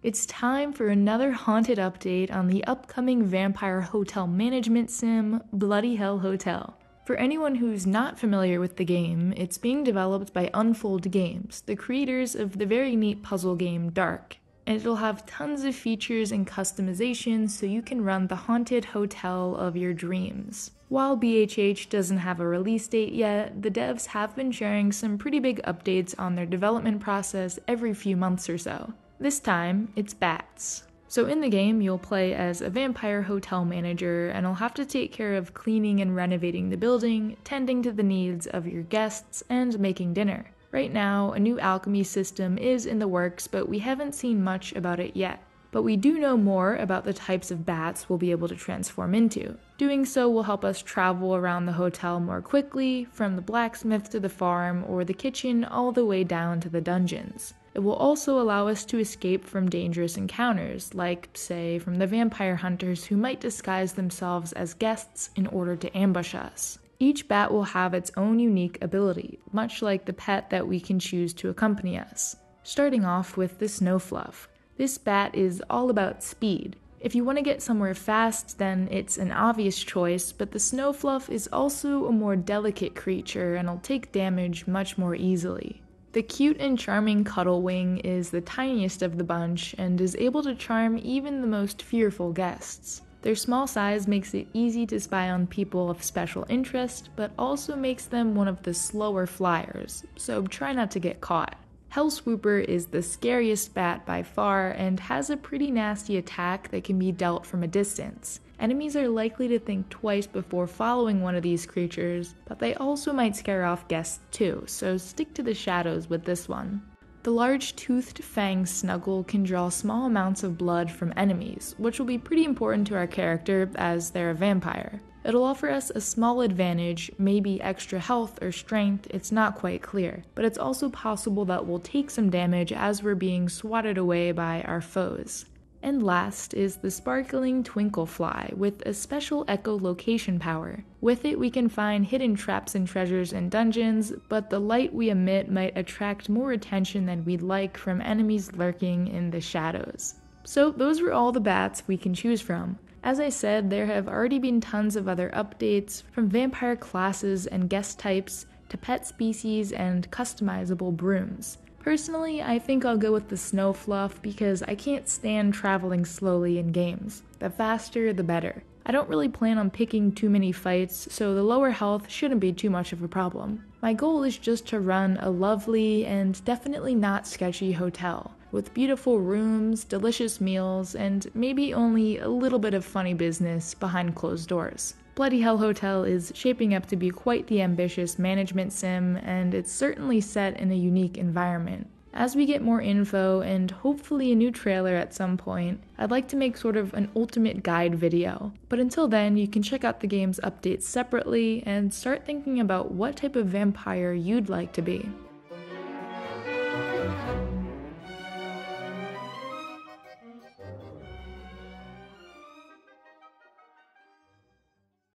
It's time for another haunted update on the upcoming vampire hotel management sim, Bloody Hell Hotel. For anyone who's not familiar with the game, it's being developed by Unfold Games, the creators of the very neat puzzle game Dark. And it'll have tons of features and customization so you can run the haunted hotel of your dreams. While BHH doesn't have a release date yet, the devs have been sharing some pretty big updates on their development process every few months or so. This time, it's bats. So in the game, you'll play as a vampire hotel manager, and you'll have to take care of cleaning and renovating the building, tending to the needs of your guests, and making dinner. Right now, a new alchemy system is in the works, but we haven't seen much about it yet. But we do know more about the types of bats we'll be able to transform into. Doing so will help us travel around the hotel more quickly, from the blacksmith to the farm, or the kitchen all the way down to the dungeons. It will also allow us to escape from dangerous encounters, like, say, from the vampire hunters who might disguise themselves as guests in order to ambush us. Each bat will have its own unique ability, much like the pet that we can choose to accompany us. Starting off with the Snowfluff. This bat is all about speed. If you want to get somewhere fast, then it's an obvious choice, but the Snowfluff is also a more delicate creature and will take damage much more easily. The cute and charming Cuddlewing is the tiniest of the bunch and is able to charm even the most fearful guests. Their small size makes it easy to spy on people of special interest, but also makes them one of the slower flyers, so try not to get caught. Hellswooper is the scariest bat by far and has a pretty nasty attack that can be dealt from a distance. Enemies are likely to think twice before following one of these creatures, but they also might scare off guests too, so stick to the shadows with this one. The large-toothed Fang Snuggle can draw small amounts of blood from enemies, which will be pretty important to our character as they're a vampire. It'll offer us a small advantage, maybe extra health or strength, it's not quite clear, but it's also possible that we'll take some damage as we're being swatted away by our foes. And last is the sparkling Twinklefly with a special echolocation power. With it we can find hidden traps and treasures in dungeons, but the light we emit might attract more attention than we'd like from enemies lurking in the shadows. So those were all the bats we can choose from. As I said, there have already been tons of other updates, from vampire classes and guest types to pet species and customizable brooms. Personally, I think I'll go with the Snowfluff because I can't stand traveling slowly in games. The faster, the better. I don't really plan on picking too many fights, so the lower health shouldn't be too much of a problem. My goal is just to run a lovely and definitely not sketchy hotel, with beautiful rooms, delicious meals, and maybe only a little bit of funny business behind closed doors. Bloody Hell Hotel is shaping up to be quite the ambitious management sim, and it's certainly set in a unique environment. As we get more info and hopefully a new trailer at some point, I'd like to make sort of an ultimate guide video. But until then, you can check out the game's updates separately and start thinking about what type of vampire you'd like to be.